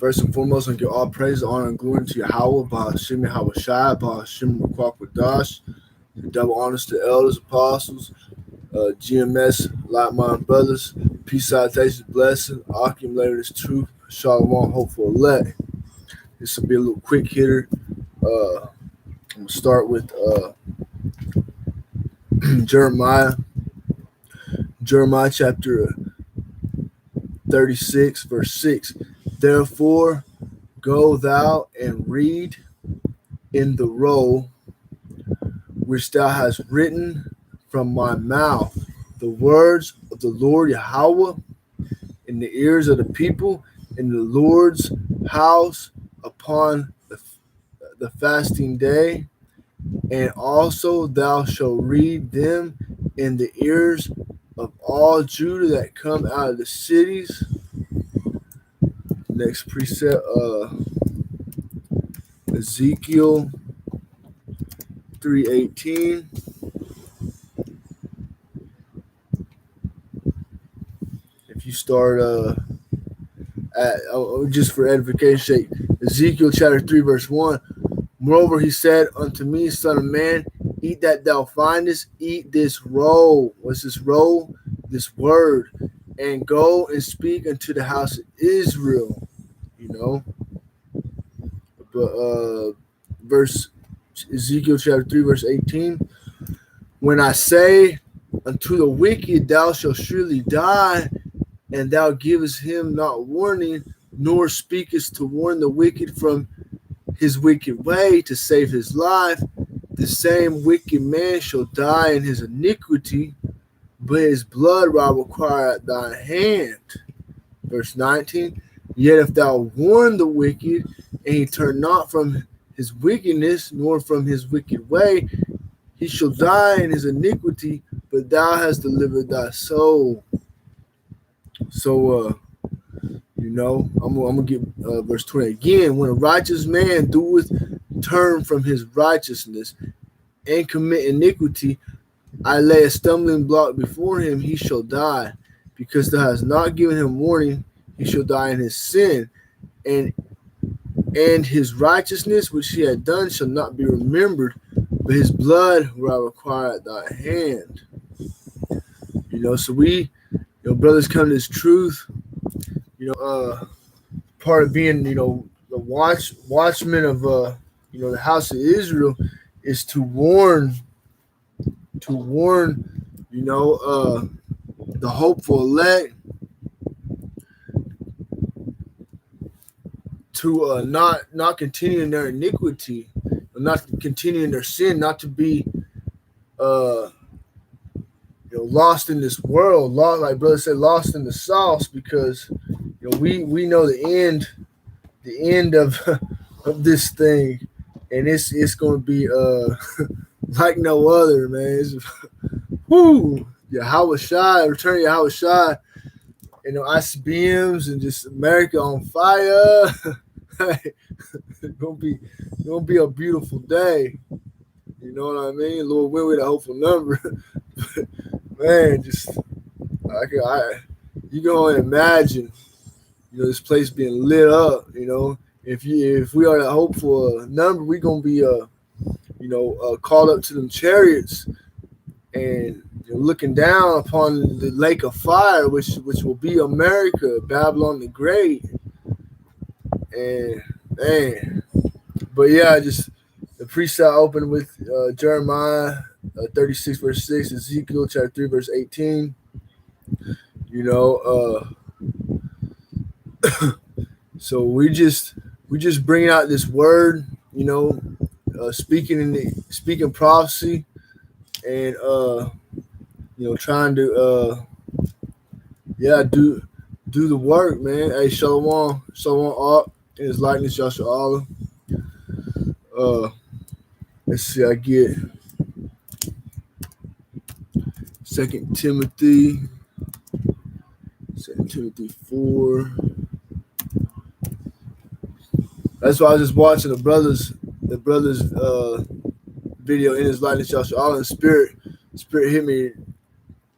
First and foremost, I give all praise, honor, and glory to Yahweh, Bahashim Yahweh Shai, Bahashim Rukwak Wadash, double honors to elders, apostles, GMS, like mind brothers, peace, salutations, blessing, accumulated this truth, Shalom, hopeful elect. This will be a little quick hitter. I'm going to start with Jeremiah chapter 36, verse 6. Therefore, go thou and read in the roll which thou hast written from my mouth the words of the Lord Yahweh in the ears of the people in the Lord's house upon the fasting day. And also thou shalt read them in the ears of all Judah that come out of the cities. Next precept, Ezekiel 3:18. If you start just for edification's sake, Ezekiel chapter 3, verse 1. Moreover, he said unto me, Son of man, eat that thou findest, eat this roll. What's this roll? This word. And go and speak unto the house of Israel. But Ezekiel chapter 3, verse 18. When I say unto the wicked, thou shalt surely die, and thou givest him not warning, nor speakest to warn the wicked from his wicked way to save his life, the same wicked man shall die in his iniquity, but his blood will I require at thy hand. Verse 19. Yet if thou warn the wicked, and he turn not from his wickedness, nor from his wicked way, he shall die in his iniquity, but thou hast delivered thy soul. So, I'm gonna get verse 20 again. When a righteous man doeth turn from his righteousness and commit iniquity, I lay a stumbling block before him, he shall die. Because thou hast not given him warning, he shall die in his sin, and his righteousness which he had done shall not be remembered, but his blood will I require at thy hand. So we, brothers, come to this truth. Part of being, the watchman of, the house of Israel is to warn, the hopeful elect to not continue in their iniquity, not continue in their sin, not to be lost in this world, lost, like brother said, lost in the sauce, because we know the end of this thing, and it's going to be like no other, man. It's, whoo, Yahweh Shai, return Yahweh Shai, ICBMs and just America on fire. It's gonna be a beautiful day. You know what I mean? Lord willing, with a hopeful number. Man, just you go and imagine, this place being lit up. If we are to hope for a number, we're gonna be called up to them chariots and looking down upon the lake of fire, which will be America, Babylon the Great. And man, but yeah, just the precept open with Jeremiah 36 verse 6, Ezekiel chapter 3 verse 18. So we just bringing out this word, speaking prophecy, and trying to do the work, man. Hey, Shalom up in his likeness, Joshua Allah. Let's see, I get 2 Timothy 4. That's why I was just watching the brothers video in his likeness, Joshua Allah, and spirit hit me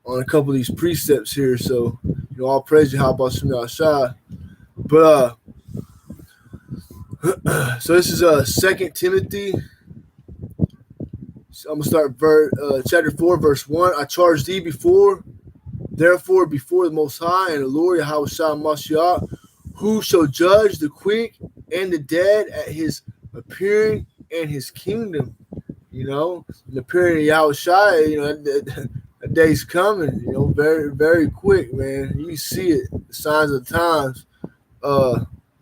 on a couple of these precepts here. So all praise to Yahweh Shai. But So this is Second Timothy. I'm gonna start chapter 4, verse 1. I charge thee therefore before the Most High and the Lord Yahweh Mashiach, who shall judge the quick and the dead at his appearing and his kingdom. The appearing of Yahweh Shai, that day's coming, very, very quick, man. You see it, the signs of the times.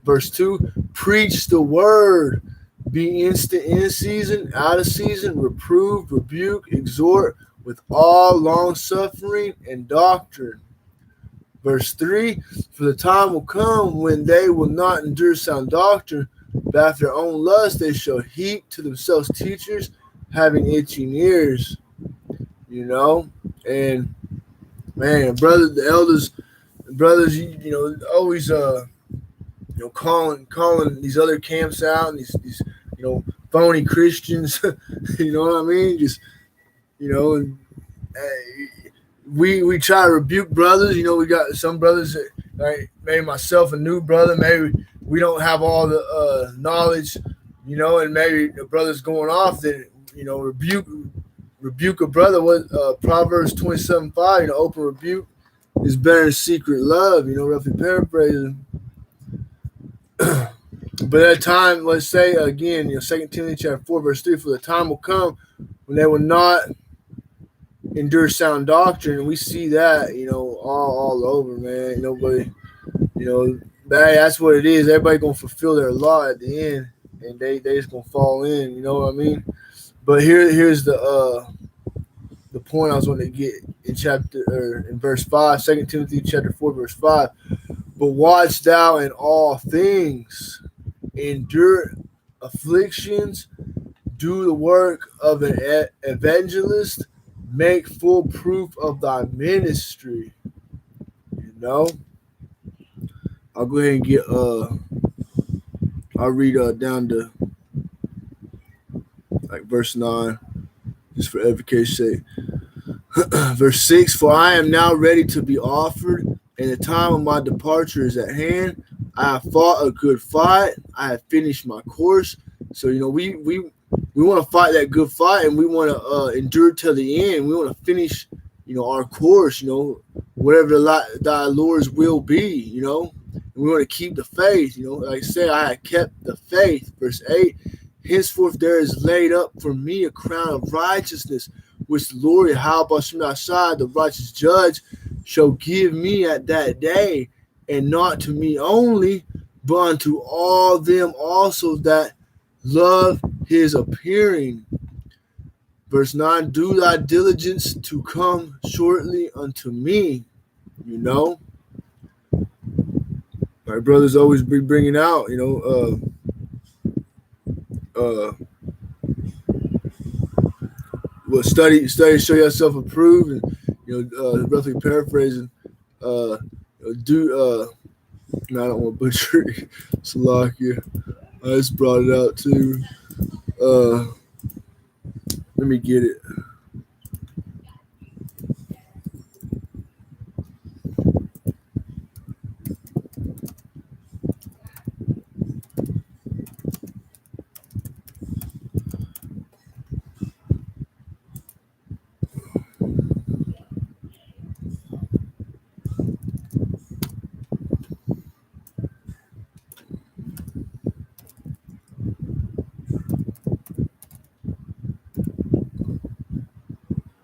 Verse 2, preach the word, be instant in season, out of season, reprove, rebuke, exhort with all long suffering and doctrine. Verse 3, for the time will come when they will not endure sound doctrine, but after their own lust they shall heap to themselves teachers having itching ears. And man, the elders, always calling these other camps out, and these phony Christians. You know what I mean? Just and we try to rebuke brothers. We got some brothers that, like maybe myself, a new brother, maybe we don't have all the knowledge, and maybe the brother's going off. Then rebuke a brother. What Proverbs 27:5, open rebuke is better than secret love. Roughly paraphrasing. But at time, let's say again, 2 Timothy chapter 4, verse 3, for the time will come when they will not endure sound doctrine, and we see that, all over, man. Nobody, that's what it is. Everybody gonna fulfill their law at the end, and they just gonna fall in. You know what I mean? But here's the point I was going to get in verse 5, 2 Timothy chapter 4, verse 5. But watch thou in all things, endure afflictions, do the work of an evangelist, make full proof of thy ministry. I'll go ahead and get I'll read down to like verse 9, just for edification's sake. Verse 6, for I am now ready to be offered, and the time of my departure is at hand. I have fought a good fight. I have finished my course. So, we want to fight that good fight, and we want to endure till the end. We want to finish, our course, whatever thy Lord's will be, and we want to keep the faith, like I said, I have kept the faith. Verse 8, henceforth there is laid up for me a crown of righteousness, which the Lord Yahweh Shai, the righteous judge, shall give me at that day, and not to me only, but unto all them also that love his appearing. Verse 9, do thy diligence to come shortly unto me. My brothers always be bringing out, well, study, show yourself approved, and roughly paraphrasing, I don't want to butcher it. Salakia. I just brought it out too. Let me get it.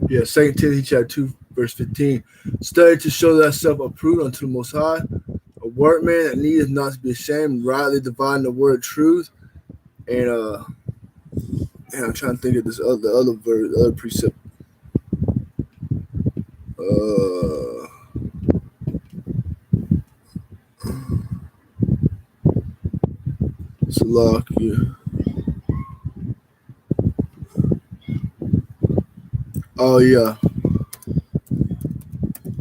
Yeah, 2 Timothy chapter 2, verse 15. Study to show thyself approved unto the Most High, a workman that needeth not to be ashamed, rightly dividing the word of truth. And I'm trying to think of this other verse, the other precept. Salakia. Oh yeah.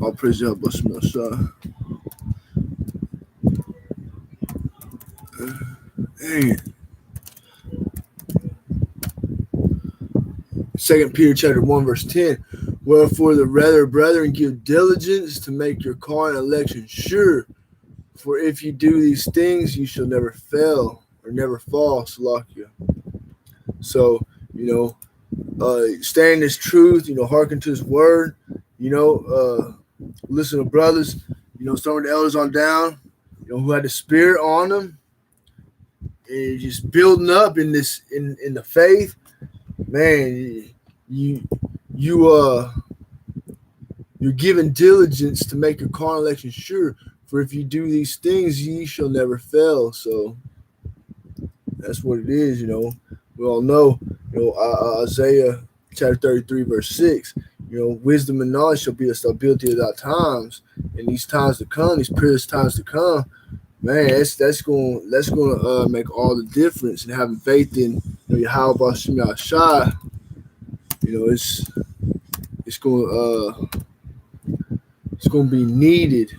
I'll praise you, Bashma Shah. Dang. 2 Peter chapter 1, verse 10. Wherefore the rather, brethren, give diligence to make your call and election sure. For if you do these things, you shall never fail. or never fall, Salakia. So, stay in this truth, hearken to his word, listen to brothers, some of the elders on down, who had the spirit on them, and just building up in this in the faith, man. You're giving diligence to make your carnal election sure. For if you do these things, ye shall never fail. So that's what it is. We all know. Isaiah chapter 33, verse 6. Wisdom and knowledge shall be the stability of our times. In these times to come, these perilous times to come, man, that's going to make all the difference. And having faith in Yahweh Shem Yahshai, it's going to be needed.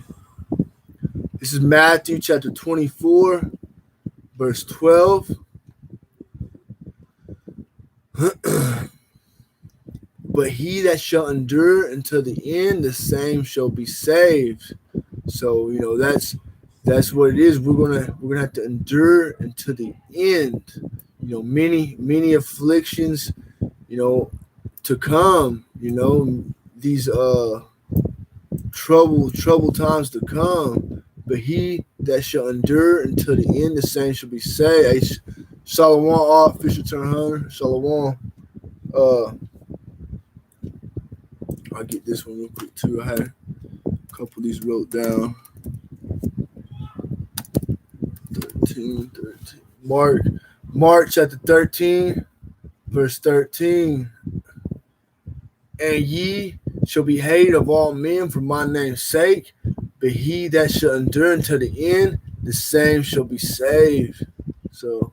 This is Matthew chapter 24, verse 12. But he that shall endure until the end, the same shall be saved. So that's what it is. We're gonna have to endure until the end. Many afflictions, to come. These trouble times to come. But he that shall endure until the end, the same shall be saved. Shalom, all Fisher Turn Hunter. Shalom. I'll get this one real quick too. I had a couple of these wrote down. 13. Mark chapter 13, verse 13. And ye shall be hated of all men for my name's sake, but he that shall endure until the end, the same shall be saved. So,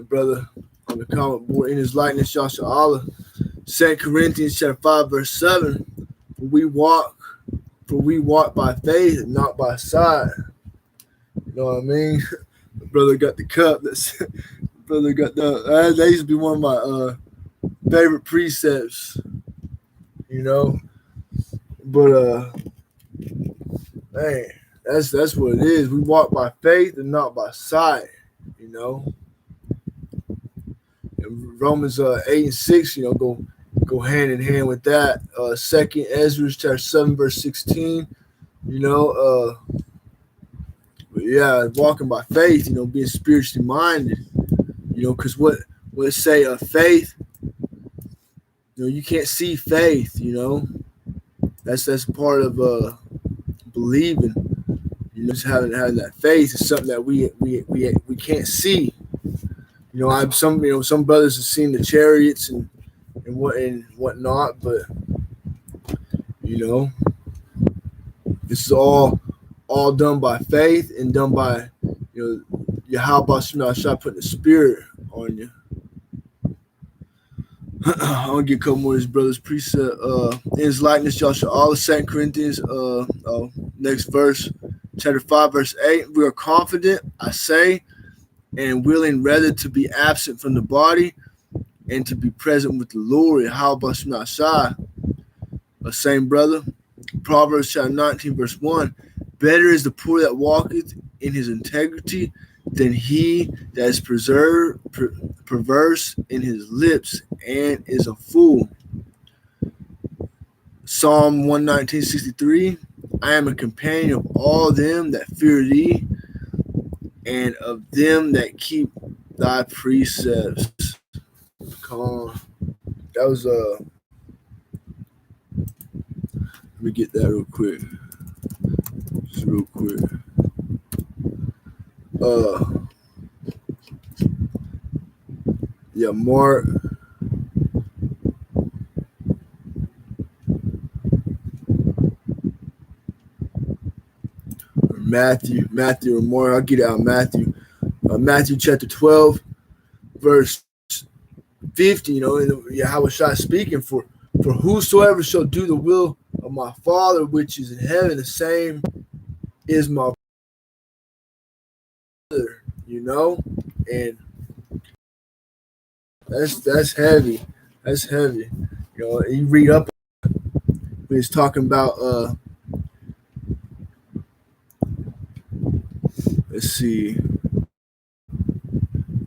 brother on the comment board, in his likeness, Yasha Allah, 2 Corinthians chapter 5, verse 7. For we walk by faith and not by sight. You know what I mean? The brother got the cup. Brother got that used to be one of my favorite precepts. But man, that's what it is. We walk by faith and not by sight. And Romans 8 and 6, go hand in hand with that. 2 Ezra chapter 7, verse 16. Walking by faith, being spiritually minded. Because what it say of faith, you can't see faith. That's part of believing. Just having that faith is something that we can't see. Some brothers have seen the chariots and whatnot, but this is all done by faith and done by Yahweh Shem Yahshai putting the spirit on you. I'm gonna get a couple more of his brother's precept. In his likeness, y'all shall all 2 Corinthians, next verse, chapter 5, verse 8. We are confident, I say, and willing rather to be absent from the body and to be present with the Lord. Yahweh Shem Yahshai. Same brother. Proverbs chapter 19, verse 1. Better is the poor that walketh in his integrity than he that is perverse in his lips and is a fool. Psalm 119:63. I am a companion of all them that fear thee, and of them that keep thy precepts. Come on. That was let me get that real quick. Just real quick. Mark. Matthew or Mark. I'll get it out. Matthew chapter 12, verse 50. Yahweh Shai speaking, for whosoever shall do the will of my Father which is in heaven, the same is my Father. And that's heavy. That's heavy. You read up. He's talking about. Let's see.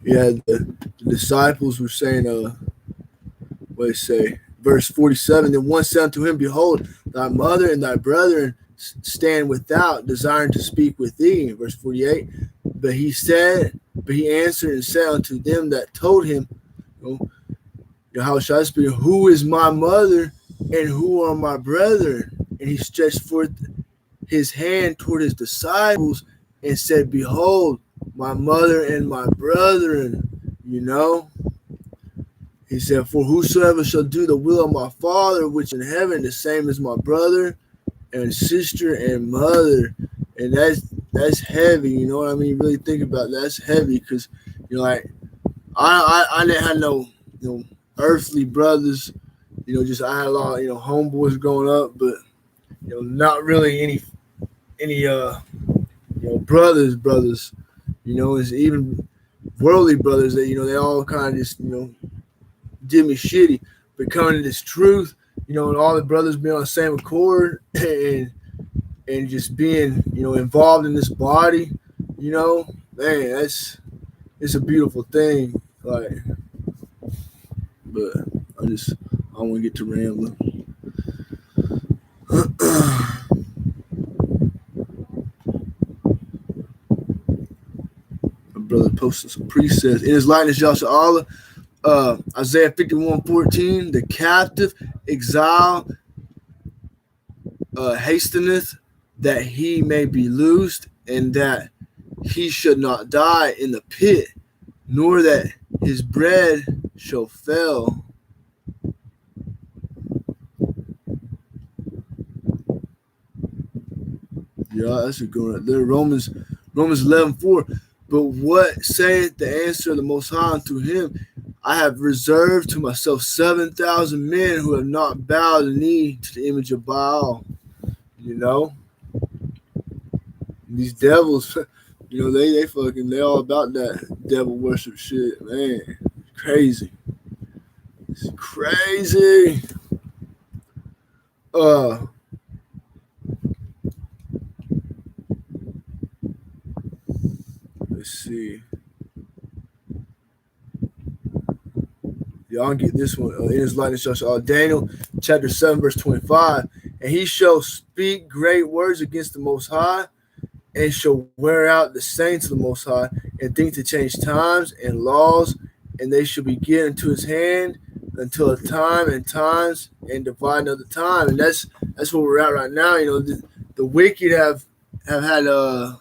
Yeah, the disciples were saying, what it say? Verse 47, then one said unto him, behold, thy mother and thy brethren stand without, desiring to speak with thee. Verse 48, but he answered and said unto them that told him, how shall I speak? Who is my mother and who are my brethren? And he stretched forth his hand toward his disciples and said, behold, my mother and my brethren. He said, for whosoever shall do the will of my Father which in heaven, the same as my brother and sister and mother. And that's heavy, you know what I mean? Really think about that. That's heavy because, like, I didn't have no, earthly brothers. Just I had a lot of, homeboys growing up, but, not really any brothers. It's even worldly brothers that, they all kind of just, did me shitty. But coming to this truth, and all the brothers being on the same accord and just being, involved in this body, man, it's a beautiful thing. Like, but I don't want to get to rambling. My brother posted some precepts. In his likeness, Yahshua Allah, Isaiah 51:14, the captive exile hasteneth that he may be loosed, and that he should not die in the pit, nor that his bread shall fail. Yeah, that's a good one. There, Romans 11:4. But what saith the answer of the Most High unto him? I have reserved to myself 7,000 men who have not bowed the knee to the image of Baal. These devils, they all about that devil worship shit, man. Crazy. It's crazy. Let's see. Y'all can get this one. In his likeness, Daniel chapter 7, verse 25. And he shall speak great words against the Most High, and shall wear out the saints of the Most High, and think to change times and laws, and they shall be given into his hand until a time and times, and divide another time. And that's where we're at right now. The wicked have had the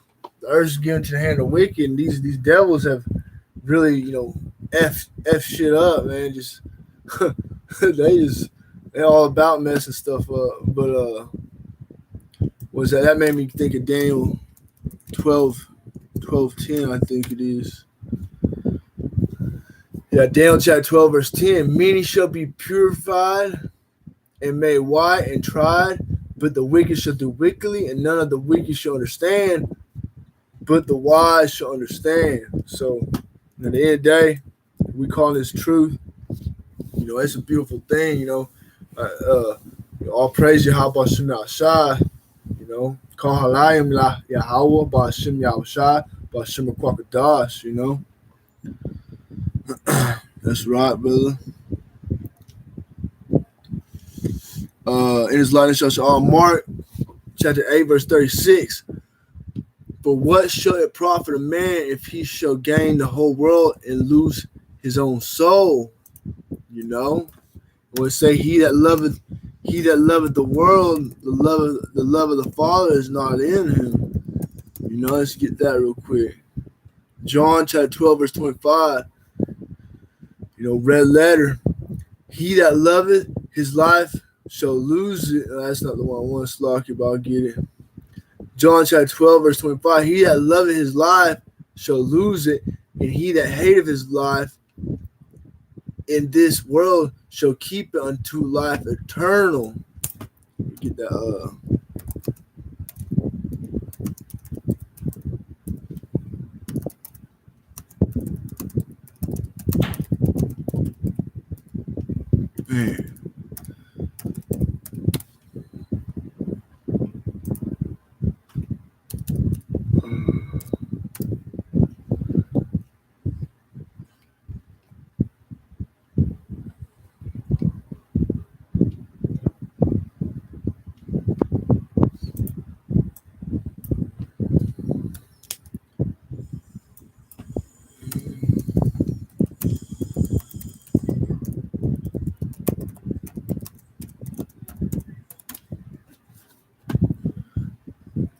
earth given to the hand of the wicked, and these devils have really, F shit up, man. Just they all about messing stuff up. But what's that? That made me think of Daniel 12:10, I think it is. Yeah, Daniel chapter 12, verse 10. Many shall be purified and made white and tried, but the wicked shall do wickedly, and none of the wicked shall understand, but the wise shall understand. So at the end of the day, we call this truth. It's a beautiful thing. All praise Yahweh Shem Yahshai. Call Halayim La Yahweh Ba'Shem Yahushai Ba'Shem Kwakadash. That's right, brother. In his likeness, Mark chapter 8, verse 36. But what shall it profit a man if he shall gain the whole world and lose his own soul? When it say he that loveth the world, the love of the Father is not in him. Let's get that real quick. John chapter 12, verse 25. Red letter. He that loveth his life shall lose it. That's not the one I want to slack you, but I'll get it. John chapter 12, verse 25. He that loveth his life shall lose it, and he that hateth his life in this world shall keep it unto life eternal. Get that man.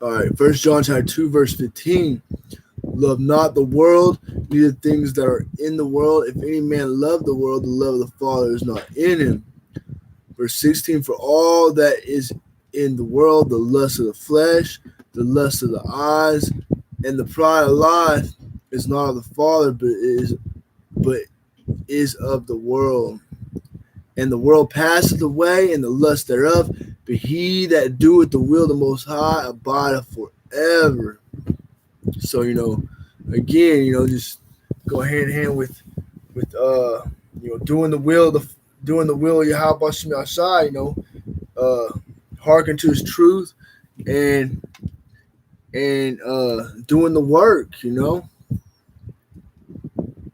All right, First John chapter 2, verse 15. Love not the world, neither things that are in the world. If any man love the world, the love of the Father is not in him. Verse 16, for all that is in the world, the lust of the flesh, the lust of the eyes, and the pride of life is not of the Father, but is of the world. And the world passeth away, and the lust thereof, but he that doeth the will of the Most High abideth forever. So, again, just go hand in hand with doing the will of Yahweh Shem Yahshai, hearken to his truth and doing the work,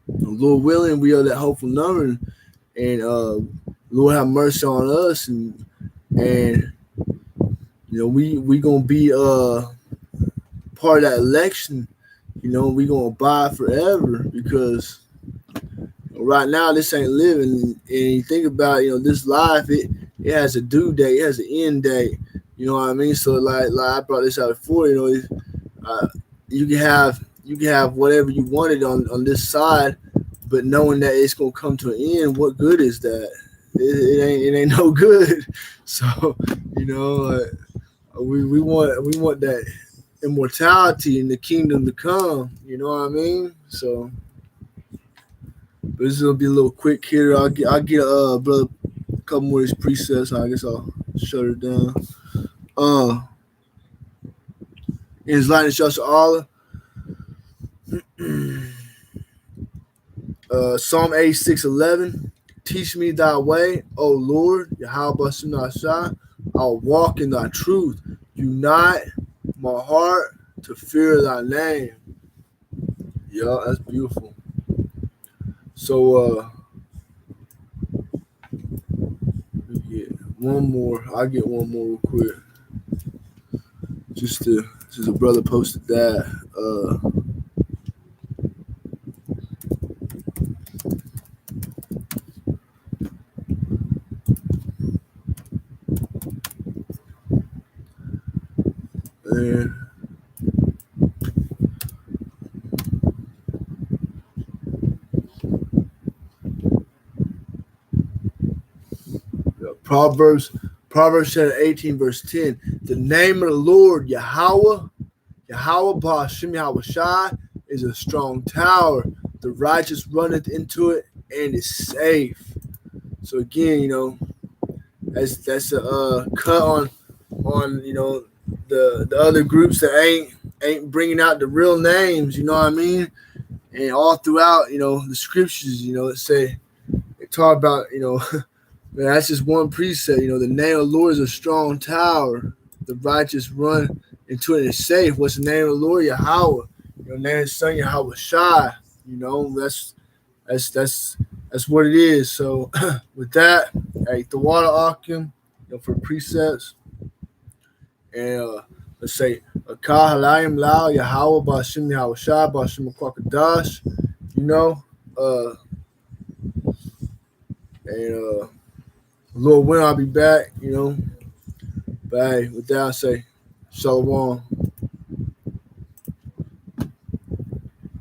Lord willing, we are that hopeful number, and Lord have mercy on us, and we gonna be part of that election. We gonna abide forever, because right now this ain't living. And you think about this life, it has a due date, it has an end date. You know what I mean? So like I brought this out before. You can have whatever you wanted on this side, but knowing that it's gonna come to an end, what good is that? It ain't no good. So we want that immortality in the kingdom to come. You know what I mean? So, but this is gonna be a little quick here. I'll get brother a couple more of these precepts. I guess I'll shut it down. In his likeness, Joshua Allah. Psalm 86:11. Teach me thy way, O Lord, Yahweh Shem Yahshai. I'll walk in thy truth. Unite my heart to fear thy name. Yeah, that's beautiful. So one more. I'll get one more real quick. Just a brother posted that. And Proverbs chapter 18, verse 10. The name of the Lord, Yahweh Ba'ashem Yahweh Shai, is a strong tower. The righteous runneth into it and is safe. So again, that's a cut on the other groups that ain't bringing out the real names. You know what I mean? And all throughout, the scriptures, it talk about, that's just one precept. The name of the Lord is a strong tower. The righteous run into it and is safe. What's the name of the Lord? Yahweh. Name of his son Yahweh Shai. That's what it is. So with that, hey, the water Akim, for precepts. And let's say Akah Halayim Lao Yahweh Ba'ashem Yahweh Shai Ba'ashem Kwakadash. And Lord, when I'll be back, But hey, with that, I say, Shalom.